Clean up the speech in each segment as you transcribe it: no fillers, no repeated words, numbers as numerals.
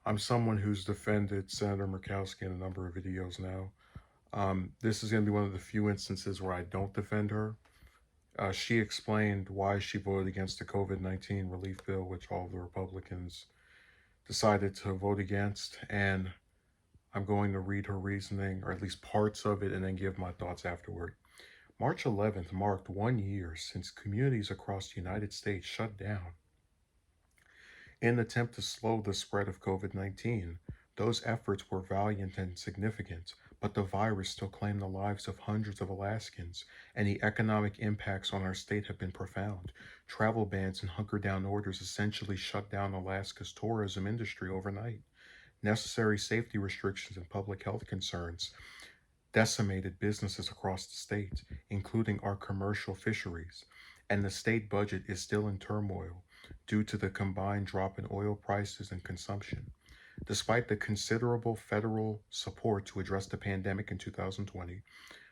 I'm someone who's defended Senator Murkowski in a number of videos now. This is going to be one of the few instances where I don't defend her. She explained why she voted against the COVID-19 relief bill, which all of the Republicans decided to vote against. And I'm going to read her reasoning, or at least parts of it, and then give my thoughts afterward. March 11th marked 1 year since communities across the United States shut down in an attempt to slow the spread of COVID 19. Those efforts were valiant and significant, but the virus still claimed the lives of hundreds of Alaskans, and the economic impacts on our state have been profound. Travel bans and hunker down orders essentially shut down Alaska's tourism industry overnight. Necessary safety restrictions and public health concerns decimated businesses across the state, including our commercial fisheries, and the state budget is still in turmoil due to the combined drop in oil prices and consumption. Despite the considerable federal support to address the pandemic in 2020,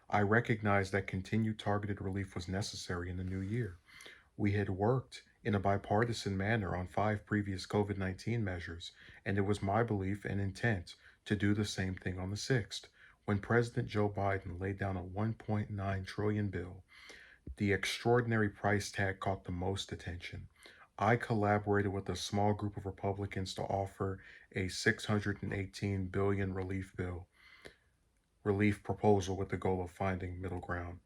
I recognize that continued targeted relief was necessary in the new year. We had worked in a bipartisan manner on 5 previous COVID 19 measures, and it was my belief and intent to do the same thing on the 6th. When President Joe Biden laid down a $1.9 trillion bill, the extraordinary price tag caught the most attention. I collaborated with a small group of Republicans to offer a $618 billion relief proposal with the goal of finding middle ground.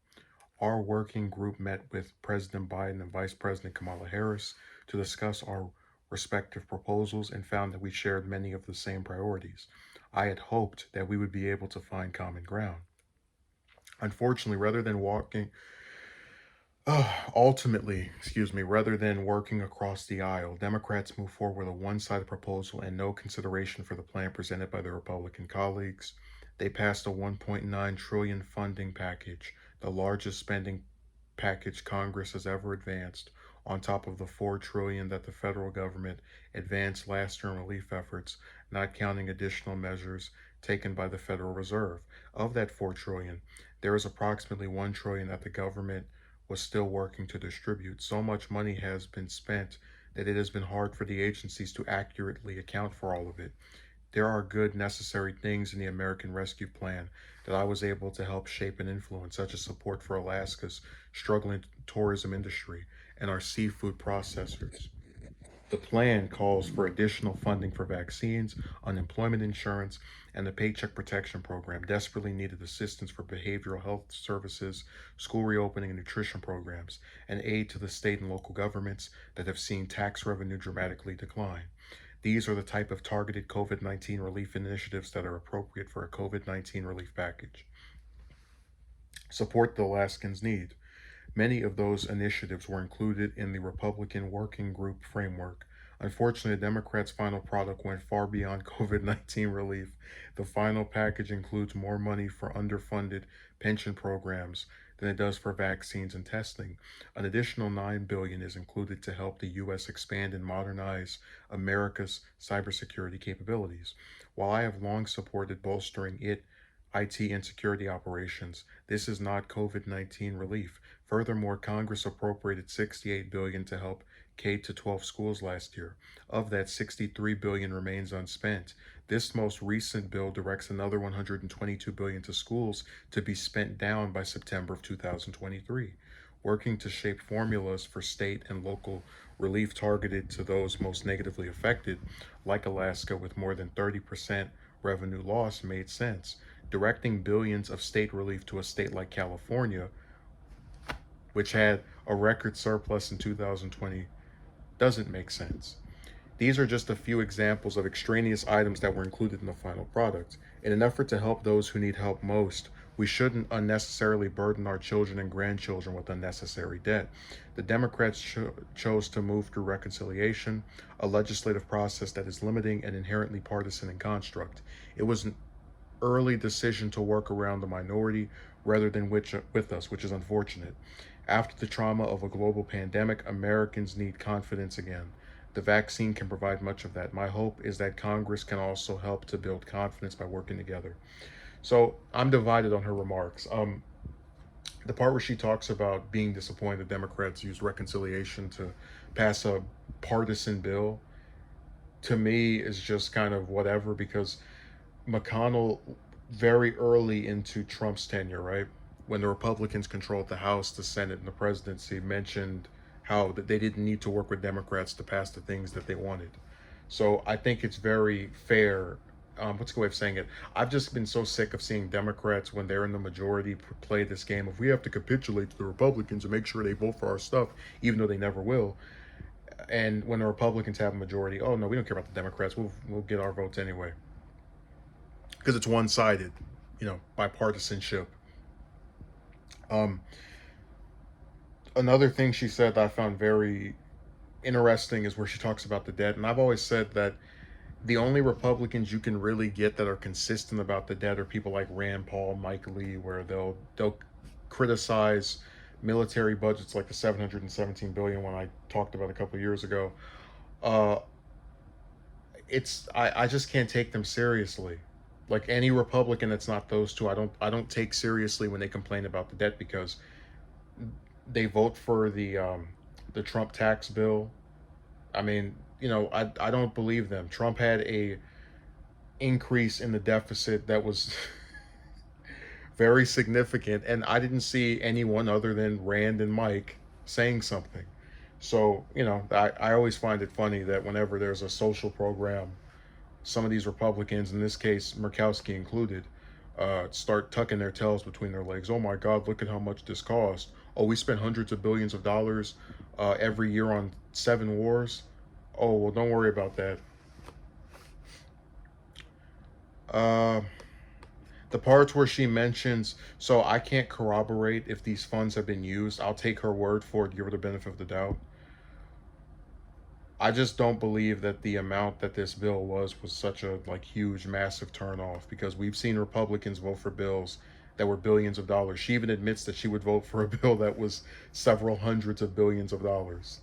Our working group met with President Biden and Vice President Kamala Harris to discuss our respective proposals and found that we shared many of the same priorities. I had hoped that we would be able to find common ground. Unfortunately, rather than working across the aisle, Democrats moved forward with a one-sided proposal and no consideration for the plan presented by their Republican colleagues. They passed a 1.9 trillion funding package, the largest spending package Congress has ever advanced, on top of the 4 trillion that the federal government advanced last year in relief efforts, not counting additional measures taken by the Federal Reserve. Of that 4 trillion, there is approximately 1 trillion that the government was still working to distribute. So much money has been spent that it has been hard for the agencies to accurately account for all of it. There are good, necessary things in the American Rescue Plan that I was able to help shape and influence, such as support for Alaska's struggling tourism industry and our seafood processors. The plan calls for additional funding for vaccines, unemployment insurance, and the Paycheck Protection Program, desperately needed assistance for behavioral health services, school reopening and nutrition programs, and aid to the state and local governments that have seen tax revenue dramatically decline. These are the type of targeted COVID 19 relief initiatives that are appropriate for a COVID 19 relief package. Support the Alaskans need. Many of those initiatives were included in the Republican Working Group framework. Unfortunately, the Democrats' final product went far beyond COVID 19 relief. The final package includes more money for underfunded pension programs than it does for vaccines and testing. An additional $9 billion is included to help the U.S. expand and modernize America's cybersecurity capabilities. While I have long supported bolstering IT and security operations, this is not COVID 19 relief. Furthermore, Congress appropriated $68 billion to help K to 12 schools last year. Of that, $63 billion remains unspent. This most recent bill directs another $122 billion to schools to be spent down by September of 2023, working to shape formulas for state and local relief targeted to those most negatively affected, like Alaska with more than 30% revenue loss, made sense. Directing billions of state relief to a state like California, which had a record surplus in 2020, doesn't make sense. These are just a few examples of extraneous items that were included in the final product. In an effort to help those who need help most, we shouldn't unnecessarily burden our children and grandchildren with unnecessary debt. The Democrats chose to move through reconciliation, a legislative process that is limiting and inherently partisan in construct. It was an early decision to work around the minority rather than with us, which is unfortunate. After the trauma of a global pandemic, Americans need confidence again. The vaccine can provide much of that. My hope is that Congress can also help to build confidence by working together. So I'm divided on her remarks. The part where she talks about being disappointed the Democrats used reconciliation to pass a partisan bill, to me is just kind of whatever, because McConnell, very early into Trump's tenure, right, when the Republicans controlled the House, the Senate, and the presidency, mentioned how that they didn't need to work with Democrats to pass the things that they wanted. So I think it's very fair. What's a good way of saying it? I've just been so sick of seeing Democrats, when they're in the majority, play this game of we have to capitulate to the Republicans and make sure they vote for our stuff, even though they never will. And when the Republicans have a majority, oh no, we don't care about the Democrats. We'll get our votes anyway, because it's one sided, bipartisanship. Um, Another thing she said that I found very interesting is where she talks about the debt. And I've always said that the only Republicans you can really get that are consistent about the debt are people like Rand Paul, Mike Lee, where they'll criticize military budgets like the 717 billion one I talked about a couple of years ago. Uh, I just can't take them seriously. Like any Republican that's not those two, I don't take seriously when they complain about the debt, because they vote for the Trump tax bill. I mean, I don't believe them. Trump had a increase in the deficit that was very significant, and I didn't see anyone other than Rand and Mike saying something. So, I always find it funny that whenever there's a social program, some of these Republicans, in this case Murkowski included, start tucking their tails between their legs. Oh my God, look at how much this cost. Oh, we spent hundreds of billions of dollars every year on 7 wars. Oh, well, don't worry about that. Uh, the parts where she mentions, so I can't corroborate if these funds have been used. I'll take her word for it, give her the benefit of the doubt. I just don't believe that the amount that this bill was such a like huge, massive turnoff, because we've seen Republicans vote for bills that were billions of dollars. She even admits that she would vote for a bill that was several hundreds of billions of dollars.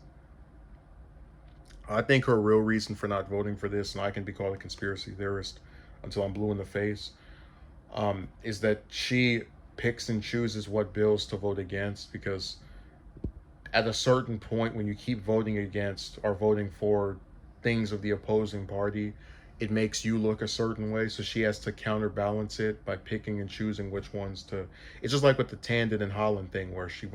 I think her real reason for not voting for this, and I can be called a conspiracy theorist until I'm blue in the face, is that she picks and chooses what bills to vote against, because at a certain point, when you keep voting against or voting for things of the opposing party, it makes you look a certain way. So she has to counterbalance it by picking and choosing which ones to. It's just like with the Tandon and Holland thing, where she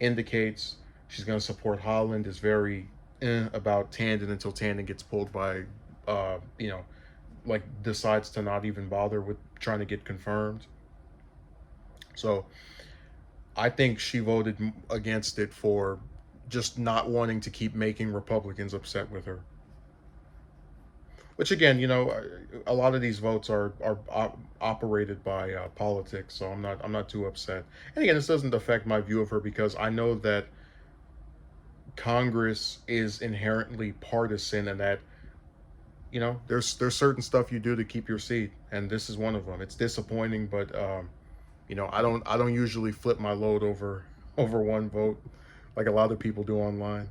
indicates she's going to support Holland, is very about Tandon until Tandon gets pulled by, uh, you know, like decides to not even bother with trying to get confirmed. So I think she voted against it for just not wanting to keep making Republicans upset with her. Which again, a lot of these votes are operated by politics, so I'm not too upset. And again, this doesn't affect my view of her, because I know that Congress is inherently partisan, and that there's certain stuff you do to keep your seat, and this is one of them. It's disappointing, but I don't usually flip my load over one vote like a lot of people do online.